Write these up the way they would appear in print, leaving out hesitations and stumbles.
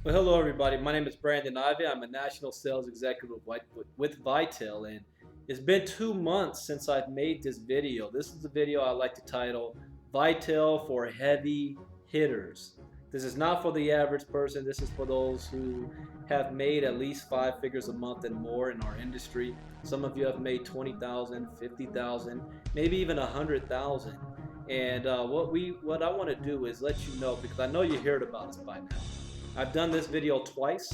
Well, hello everybody. My name is Brandon Ivey. I'm a national sales executive with Vitel, and it's been 2 months since I've made this video. This is the video I like to title Vitel for Heavy Hitters. This is not for the average person. This is for those who have made at least 5 figures a month and more in our industry. Some of you have made 20,000, 50,000, maybe even 100,000. And what I want to do is let you know, because I know you heard about us by now. I've done this video twice,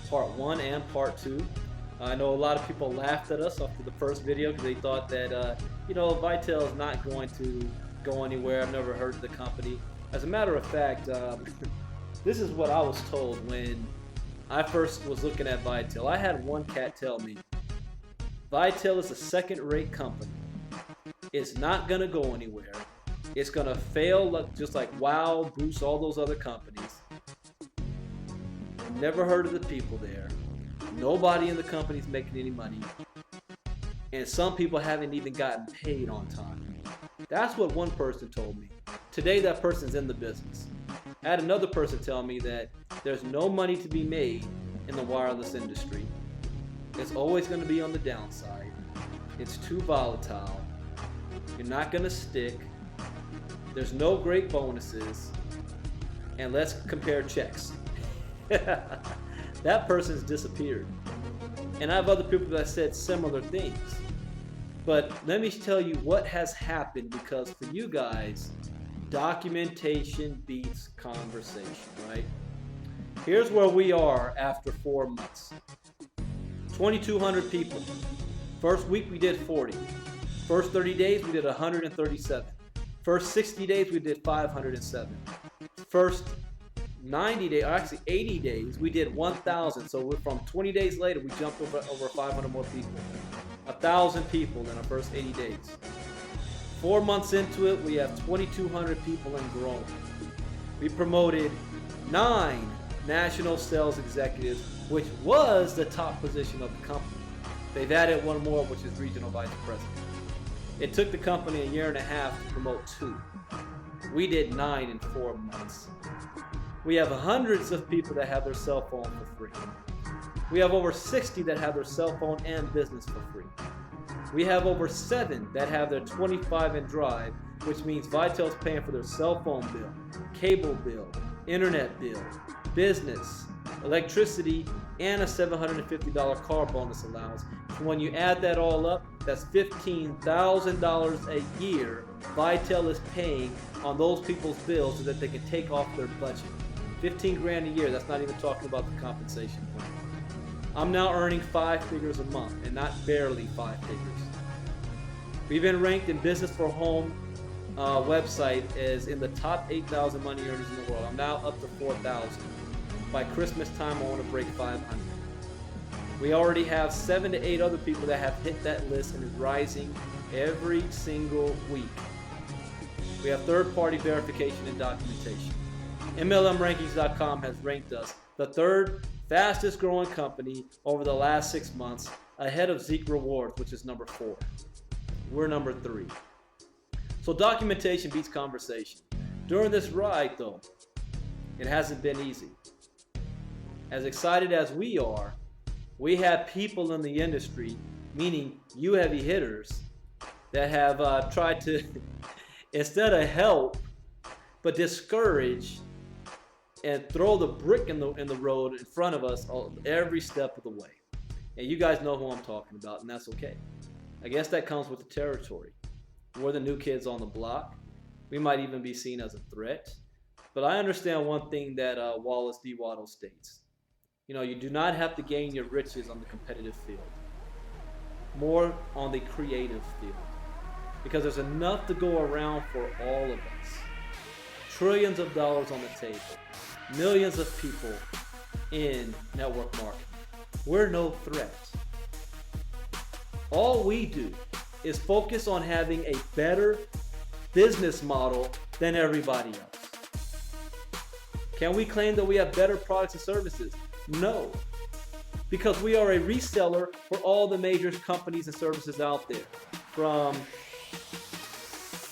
part 1 and part 2. I know a lot of people laughed at us after the first video because they thought that, Vitel is not going to go anywhere. I've never heard of the company. As a matter of fact, this is what I was told when I first was looking at Vitel. I had one cat tell me, Vitel is a second-rate company. It's not going to go anywhere. It's going to fail just like Wow, Boost, all those other companies. Never heard of the people there. Nobody in the company is making any money. And some people haven't even gotten paid on time. That's what one person told me. Today that person's in the business. I had another person tell me that there's no money to be made in the wireless industry. It's always going to be on the downside. It's too volatile. You're not going to stick. There's no great bonuses. And let's compare checks. That person's disappeared. And I have other people that said similar things. But let me tell you what has happened, because for you guys, documentation beats conversation, right? Here's where we are after 4 months. 2,200 people. First week we did 40. First 30 days we did 137. First 60 days we did 507. First 90 days, or actually 80 days, we did 1,000. So we're from 20 days later, we jumped over 500 more people. 1,000 people in our first 80 days. 4 months into it, we have 2,200 people and growing. We promoted 9 national sales executives, which was the top position of the company. They've added one more, which is regional vice president. It took the company a year and a half to promote 2. We did 9 in 4 months. We have hundreds of people that have their cell phone for free. We have over 60 that have their cell phone and business for free. We have over 7 that have their 25 and drive, which means Vitel's paying for their cell phone bill, cable bill, internet bill, business, electricity, and a $750 car bonus allowance. So when you add that all up, that's $15,000 a year Vitel is paying on those people's bills so that they can take off their budget. 15 grand a year, that's not even talking about the compensation plan. I'm now earning 5 figures a month, and not barely 5 figures. We've been ranked in Business for Home website as in the top 8,000 money earners in the world. I'm now up to 4,000. By Christmas time, I want to break 500. We already have 7 to 8 other people that have hit that list, and is rising every single week. We have third-party verification and documentation. MLMrankings.com has ranked us the 3rd fastest growing company over the last 6 months, ahead of Zeke Rewards, which is number 4. We're number 3. So documentation beats conversation. During this ride, though, it hasn't been easy. As excited as we are, we have people in the industry, meaning you heavy hitters, that have tried to, instead of help, but discourage and throw the brick in the road in front of us every step of the way. And you guys know who I'm talking about, and that's okay. I guess that comes with the territory. We're the new kids on the block. We might even be seen as a threat. But I understand one thing that Wallace D. Waddle states. You do not have to gain your riches on the competitive field. More on the creative field. Because there's enough to go around for all of us. Trillions of dollars on the table. Millions of people in network marketing. We're no threat. All we do is focus on having a better business model than everybody else. Can we claim that we have better products and services? No. Because we are a reseller for all the major companies and services out there. From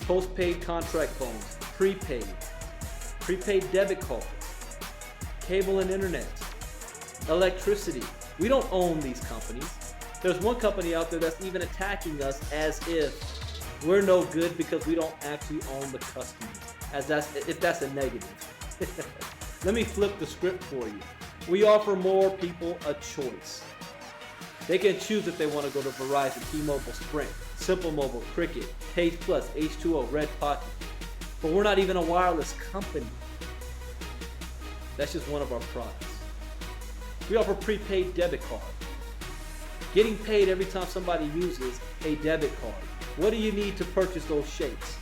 postpaid contract phones, prepaid debit cards, cable and internet, Electricity. We don't own these companies. There's one company out there that's even attacking us as if we're no good because we don't actually own the customers. If that's a negative. Let me flip the script for you. We offer more people a choice. They can choose if they want to go to Verizon, T-Mobile, Sprint, Simple Mobile, Cricket, Page Plus, H2O, Red Pocket. But we're not even a wireless company. That's just one of our products. We offer prepaid debit card. Getting paid every time somebody uses a debit card. What do you need to purchase those shakes?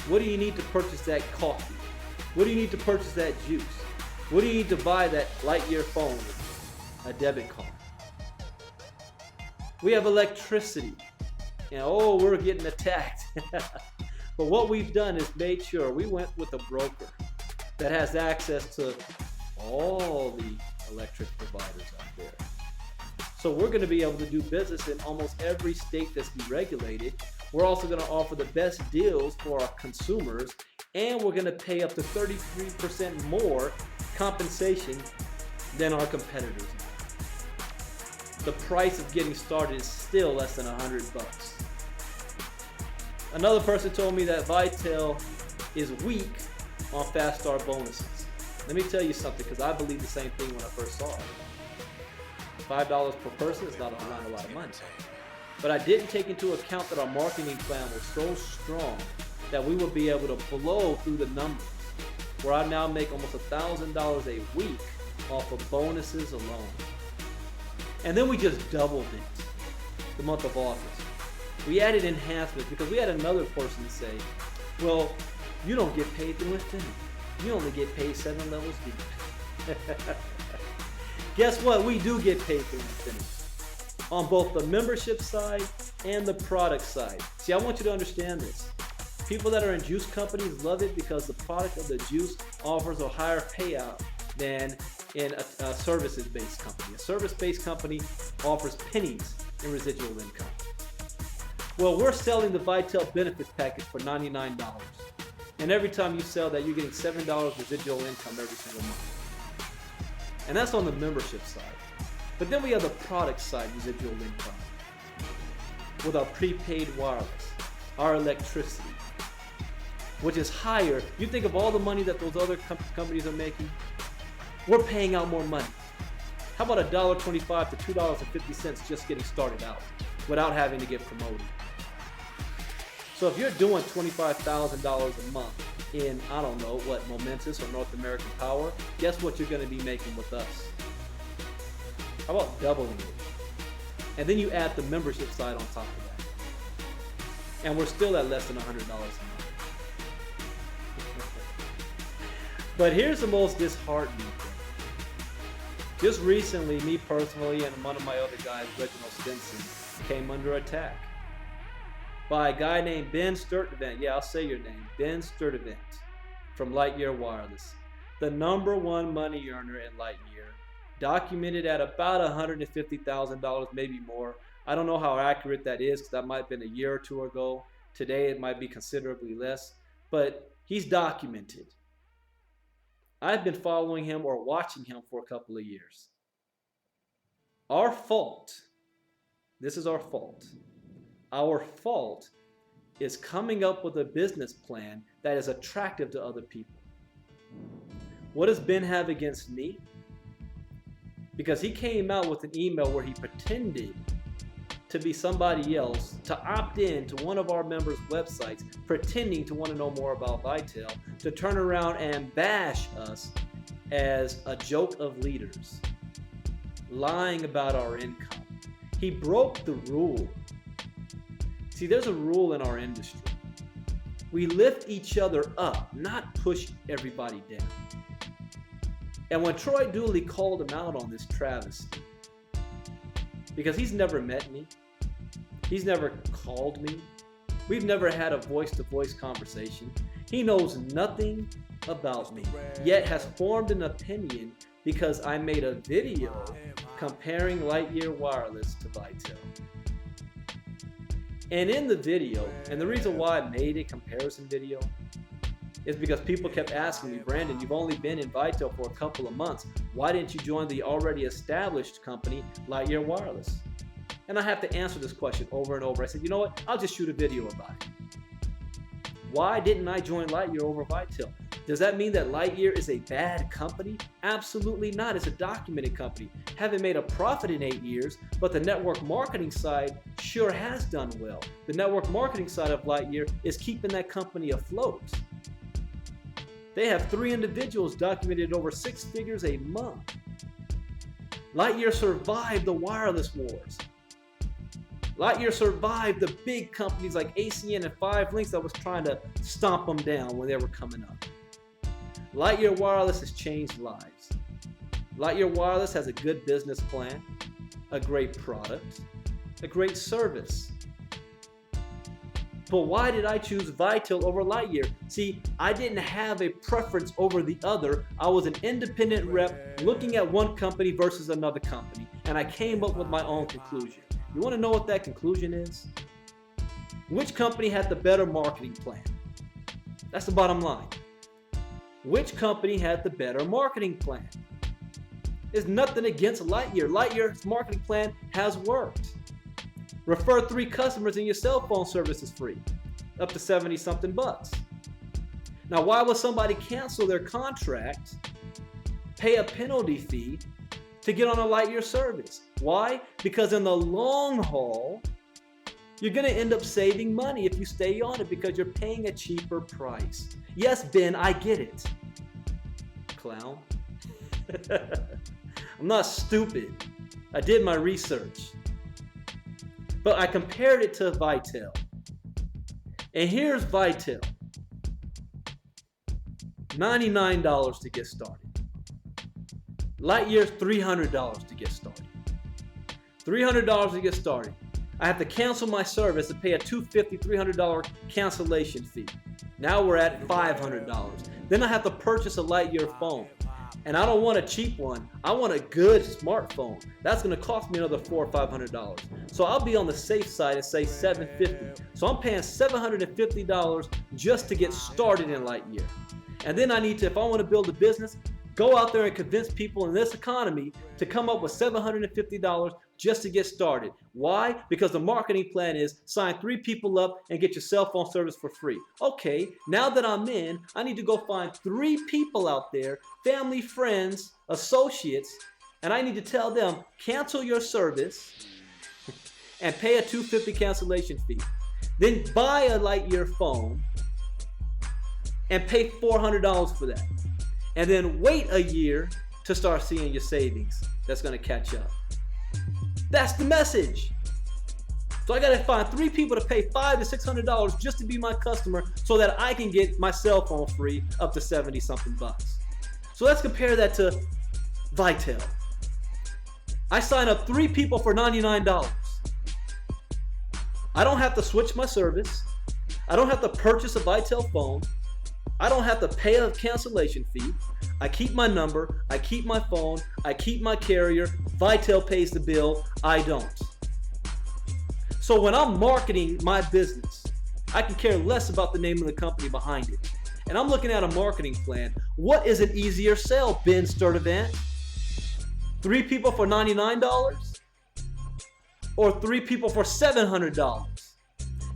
What do you need to purchase that coffee? What do you need to purchase that juice? What do you need to buy that Lightyear phone? A debit card. We have electricity. And oh, we're getting attacked. But what we've done is made sure we went with a broker that has access to all the electric providers out there. So we're going to be able to do business in almost every state that's deregulated. We're also going to offer the best deals for our consumers, and we're going to pay up to 33% more compensation than our competitors. The price of getting started is still less than $100. Another person told me that Vitel is weak on fast start bonuses. Let me tell you something, because I believe the same thing when I first saw it. $5 per person is not a lot of money. But I didn't take into account that our marketing plan was so strong that we would be able to blow through the numbers, where I now make almost $1,000 a week off of bonuses alone. And then we just doubled it the month of August. We added enhancements because we had another person say, well, you don't get paid through Infinity. You only get paid 7 levels deep. Guess what? We do get paid through Infinity on both the membership side and the product side. See, I want you to understand this. People that are in juice companies love it because the product of the juice offers a higher payout than in a services-based company. A service-based company offers pennies in residual income. Well, we're selling the Vitel benefits package for $99. And every time you sell that, you're getting $7 residual income every single month. And that's on the membership side. But then we have the product side residual income with our prepaid wireless, our electricity, which is higher. You think of all the money that those other companies are making, we're paying out more money. How about $1.25 to $2.50 just getting started out without having to get promoted? So if you're doing $25,000 a month in, I don't know, what, Momentis or North American Power, guess what you're going to be making with us? How about doubling it? And then you add the membership side on top of that. And we're still at less than $100 a month. But here's the most disheartening thing. Just recently, me personally and one of my other guys, Reginald Stinson, came under attack by a guy named Ben Sturtevant. Yeah, I'll say your name. Ben Sturtevant from Lightyear Wireless. The #1 money earner in Lightyear. Documented at about $150,000, maybe more. I don't know how accurate that is because that might have been a year or two ago. Today it might be considerably less. But he's documented. I've been following him or watching him for a couple of years. Our fault. This is our fault. Our fault is coming up with a business plan that is attractive to other people. What does Ben have against me? Because he came out with an email where he pretended to be somebody else to opt in to one of our members' websites, pretending to want to know more about Vitel, to turn around and bash us as a joke of leaders, lying about our income. He broke the rule. See, there's a rule in our industry. We lift each other up, not push everybody down. And when Troy Dooley called him out on this travesty, because he's never met me, he's never called me, we've never had a voice-to-voice conversation, he knows nothing about me, yet has formed an opinion because I made a video comparing Lightyear Wireless to Vitel. And in the video, and the reason why I made a comparison video, is because people kept asking me, Brandon, you've only been in Vitel for a couple of months. Why didn't you join the already established company, Lightyear Wireless? And I have to answer this question over and over. I said, you know what? I'll just shoot a video about it. Why didn't I join Lightyear over Vitel? Does that mean that Lightyear is a bad company? Absolutely not. It's a documented company. Haven't made a profit in 8 years, but the network marketing side sure has done well. The network marketing side of Lightyear is keeping that company afloat. They have 3 individuals documented over 6 figures a month. Lightyear survived the wireless wars. Lightyear survived the big companies like ACN and 5 Links that was trying to stomp them down when they were coming up. Lightyear Wireless has changed lives. Lightyear Wireless has a good business plan, a great product, a great service. But why did I choose Vitel over Lightyear? See, I didn't have a preference over the other. I was an independent rep looking at one company versus another company, and I came up with my own conclusion. You want to know what that conclusion is? Which company had the better marketing plan? That's the bottom line. Which company had the better marketing plan? There's nothing against Lightyear. Lightyear's marketing plan has worked. Refer 3 customers and your cell phone service is free, up to 70-something bucks. Now, why would somebody cancel their contract, pay a penalty fee to get on a Lightyear service? Why? Because in the long haul, you're going to end up saving money if you stay on it because you're paying a cheaper price. Yes, Ben, I get it. Clown. I'm not stupid. I did my research. But I compared it to Vitel. And here's Vitel. $99 to get started. Lightyear's $300 to get started. $300 to get started. I have to cancel my service and pay a $250, $300 cancellation fee. Now we're at $500. Then I have to purchase a Lightyear phone. And I don't want a cheap one. I want a good smartphone. That's going to cost me another $400 or $500. So I'll be on the safe side and say $750. So I'm paying $750 just to get started in Lightyear. And then I need to, if I want to build a business, go out there and convince people in this economy to come up with $750 just to get started. Why? Because the marketing plan is sign 3 people up and get your cell phone service for free. Okay, now that I'm in, I need to go find 3 people out there, family, friends, associates, and I need to tell them, cancel your service and pay a $250 cancellation fee. Then buy a Lightyear phone and pay $400 for that. And then wait a year to start seeing your savings. That's going to catch up. That's the message. So I got to find 3 people to pay $500 to $600 just to be my customer so that I can get my cell phone free up to 70-something bucks. So let's compare that to Vitel. I sign up 3 people for $99. I don't have to switch my service. I don't have to purchase a Vitel phone. I don't have to pay a cancellation fee. I keep my number, I keep my phone, I keep my carrier. Vitel pays the bill, I don't. So when I'm marketing my business, I can care less about the name of the company behind it. And I'm looking at a marketing plan. What is an easier sell, Ben Sturdivant? 3 people for $99? Or 3 people for $700?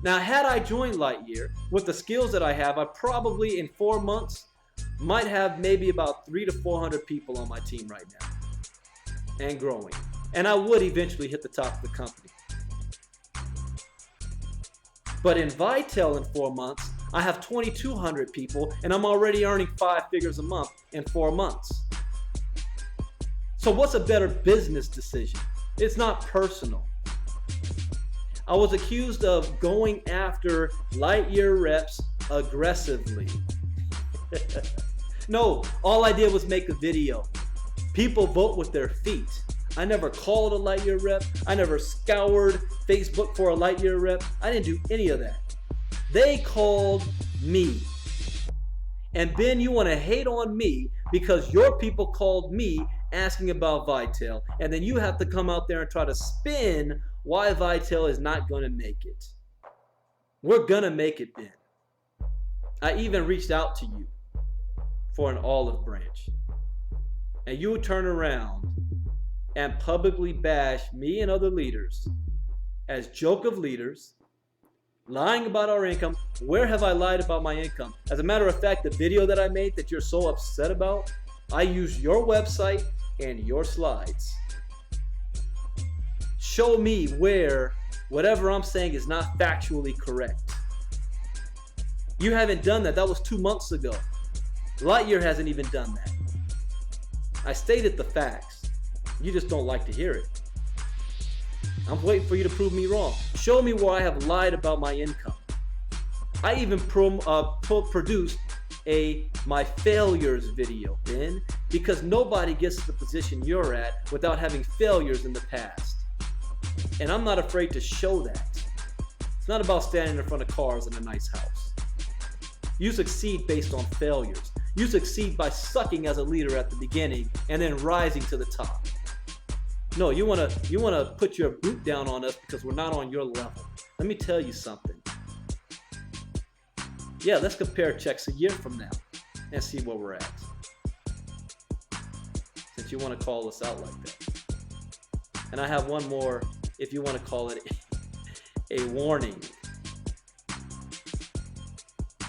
Now, had I joined Lightyear with the skills that I have, I probably in 4 months might have maybe about 300 to 400 people on my team right now and growing. And I would eventually hit the top of the company. But in Vitel in 4 months, I have 2,200 people and I'm already earning 5 figures a month in 4 months. So what's a better business decision? It's not personal. I was accused of going after Lightyear reps aggressively. No, all I did was make a video. People vote with their feet. I never called a Lightyear rep. I never scoured Facebook for a Lightyear rep. I didn't do any of that. They called me. And Ben, you want to hate on me because your people called me asking about Vitel. And then you have to come out there and try to spin why Vitel is not going to make it. We're going to make it, Ben. I even reached out to you for an olive branch. And you turn around and publicly bash me and other leaders as joke of leaders, lying about our income. Where have I lied about my income? As a matter of fact, the video that I made that you're so upset about, I used your website and your slides. Show me where whatever I'm saying is not factually correct. You haven't done that. That was 2 months ago. Lightyear hasn't even done that. I stated the facts. You just don't like to hear it. I'm waiting for you to prove me wrong. Show me where I have lied about my income. I even produced my failures video, Ben, because nobody gets to the position you're at without having failures in the past. And I'm not afraid to show that. It's not about standing in front of cars in a nice house. You succeed based on failures. You succeed by sucking as a leader at the beginning and then rising to the top. No, you wanna put your boot down on us because we're not on your level. Let me tell you something. Yeah, let's compare checks a year from now and see where we're at. Since you want to call us out like that. And I have one more, if you want to call it a warning.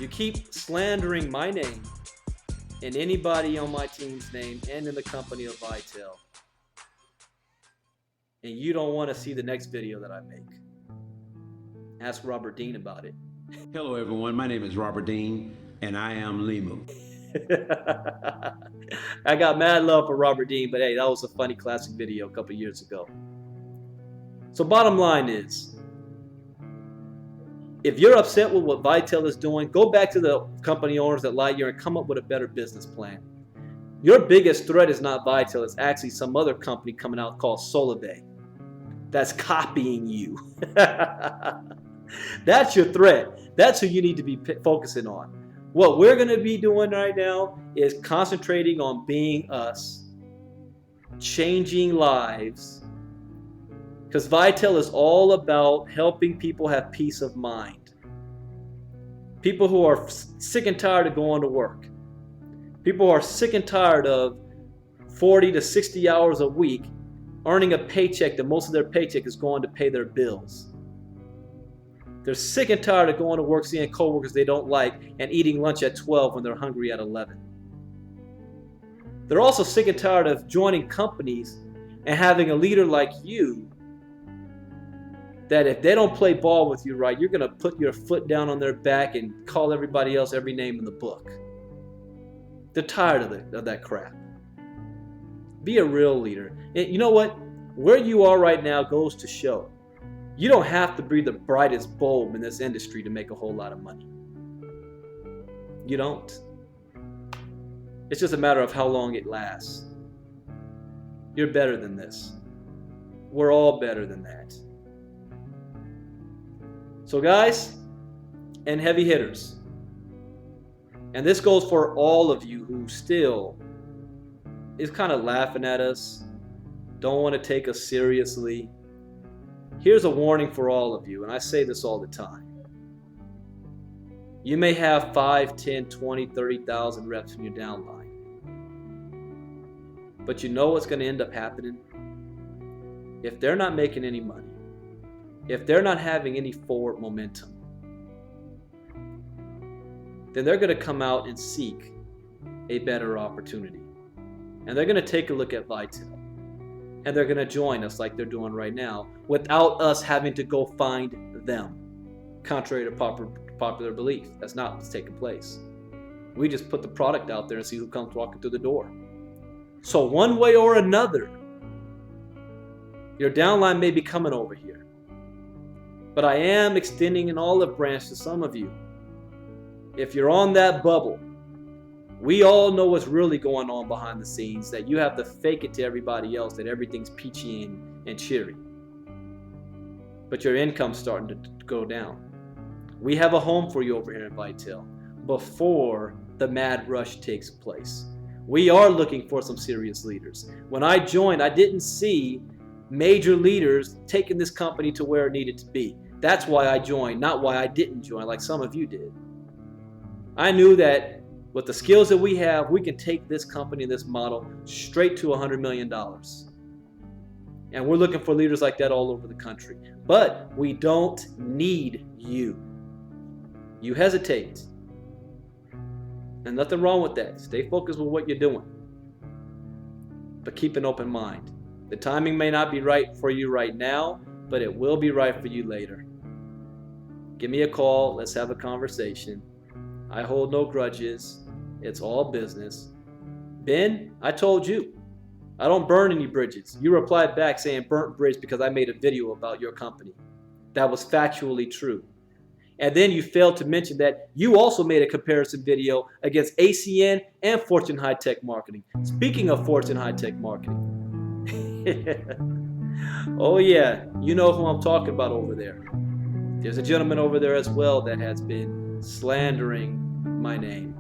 You keep slandering my name and anybody on my team's name and in the company of Vitel. And you don't want to see the next video that I make. Ask Robert Dean about it. Hello everyone, my name is Robert Dean and I am Limu. I got mad love for Robert Dean, but hey, that was a funny classic video a couple years ago. So bottom line is, if you're upset with what Vitel is doing, go back to the company owners at Lightyear and come up with a better business plan. Your biggest threat is not Vitel, it's actually some other company coming out called Solabay that's copying you. That's your threat. That's who you need to be focusing on. What we're going to be doing right now is concentrating on being us, changing lives, because Vitel is all about helping people have peace of mind. People who are sick and tired of going to work. People who are sick and tired of 40 to 60 hours a week earning a paycheck that most of their paycheck is going to pay their bills. They're sick and tired of going to work, seeing coworkers they don't like, and eating lunch at 12 when they're hungry at 11. They're also sick and tired of joining companies and having a leader like you that if they don't play ball with you right, you're going to put your foot down on their back and call everybody else every name in the book. They're tired of that crap. Be a real leader. And you know what? Where you are right now goes to show. You don't have to be the brightest bulb in this industry to make a whole lot of money. You don't. It's just a matter of how long it lasts. You're better than this. We're all better than that. So guys, and heavy hitters, and this goes for all of you who still is kind of laughing at us, don't want to take us seriously. Here's a warning for all of you, and I say this all the time. You may have 5, 10, 20, 30,000 reps in your downline. But you know what's going to end up happening? If they're not making any money, if they're not having any forward momentum, then they're going to come out and seek a better opportunity. And they're going to take a look at Vitel. And they're going to join us like they're doing right now without us having to go find them. Contrary to popular belief, that's not what's taking place. We just put the product out there and see who comes walking through the door. So one way or another, your downline may be coming over here. But I am extending an olive branch to some of you. If you're on that bubble, we all know what's really going on behind the scenes, that you have to fake it to everybody else that everything's peachy and cheery. But your income's starting to go down. We have a home for you over here in Vitel before the mad rush takes place. We are looking for some serious leaders. When I joined, I didn't see major leaders taking this company to where it needed to be. That's why I joined, not why I didn't join like some of you did. I knew that with the skills that we have, we can take this company, this model, straight to $100 million. And we're looking for leaders like that all over the country. But we don't need you. You hesitate. And nothing wrong with that. Stay focused with what you're doing. But keep an open mind. The timing may not be right for you right now, but it will be right for you later. Give me a call. Let's have a conversation. I hold no grudges. It's all business. Ben, I told you. I don't burn any bridges. You replied back saying burnt bridge because I made a video about your company. That was factually true. And then you failed to mention that you also made a comparison video against ACN and Fortune High Tech Marketing. Speaking of Fortune High Tech Marketing. Oh yeah, you know who I'm talking about over there. There's a gentleman over there as well that has been slandering my name.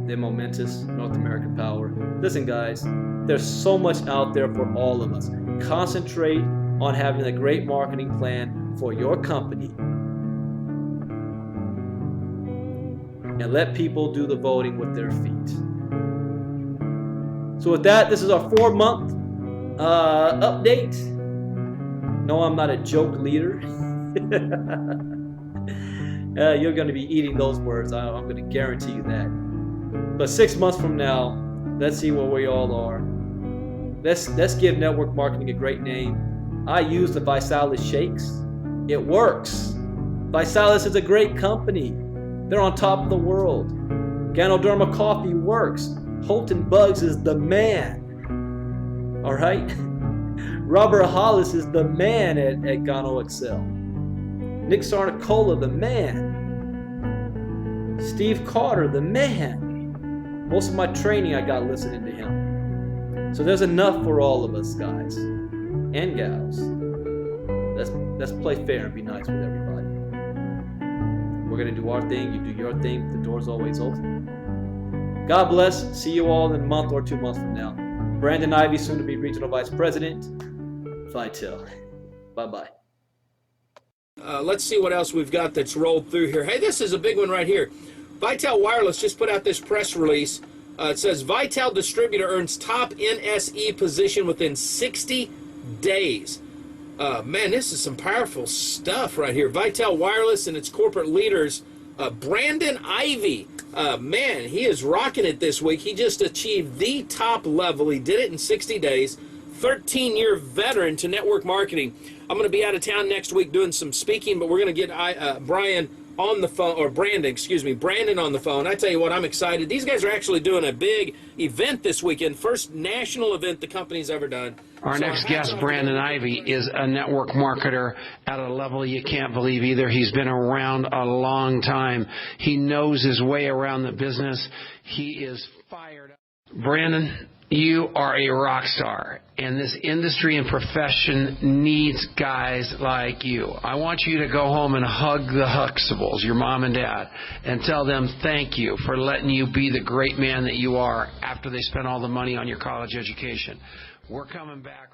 They're Momentis, North American Power. Listen guys, there's so much out there for all of us. Concentrate on having a great marketing plan for your company. And let people do the voting with their feet. So with that, this is our 4-month update. No, I'm not a joke leader. You're going to be eating those words. I'm going to guarantee you that. But 6 months from now, let's see where we all are. Let's give network marketing a great name. I use the Vitel shakes. It works. Vitel is a great company. They're on top of the world. Ganoderma coffee works. Holton Bugs is the man. All right? Robert Hollis is the man at Gano Excel. Nick Sarnicola, the man. Steve Carter, the man. Most of my training I got listening to him. So there's enough for all of us, guys and gals. Let's play fair and be nice with everybody. We're gonna do our thing. You do your thing. The door's always open. God bless. See you all in a month or 2 months from now. Brandon Ivey, soon to be Regional Vice President. Vitel. Bye-bye. Let's see what else we've got that's rolled through here. Hey, this is a big one right here. Vitel Wireless just put out this press release. It says Vitel distributor earns top NSE position within 60 days. Man, this is some powerful stuff right here. Vitel Wireless and its corporate leaders, Brandon Ivey. Man, he is rocking it this week. He just achieved the top level. He did it in 60 days. 13-year veteran to network marketing. I'm going to be out of town next week doing some speaking, but we're going to get Brandon on the phone. I tell you what, I'm excited. These guys are actually doing a big event this weekend. First national event the company's ever done. Our next guest, Brandon Ivey, is a network marketer at a level you can't believe either. He's been around a long time. He knows his way around the business. He is fired up. Brandon, you are a rock star, and this industry and profession needs guys like you. I want you to go home and hug the Huxtables, your mom and dad, and tell them thank you for letting you be the great man that you are after they spent all the money on your college education. We're coming back.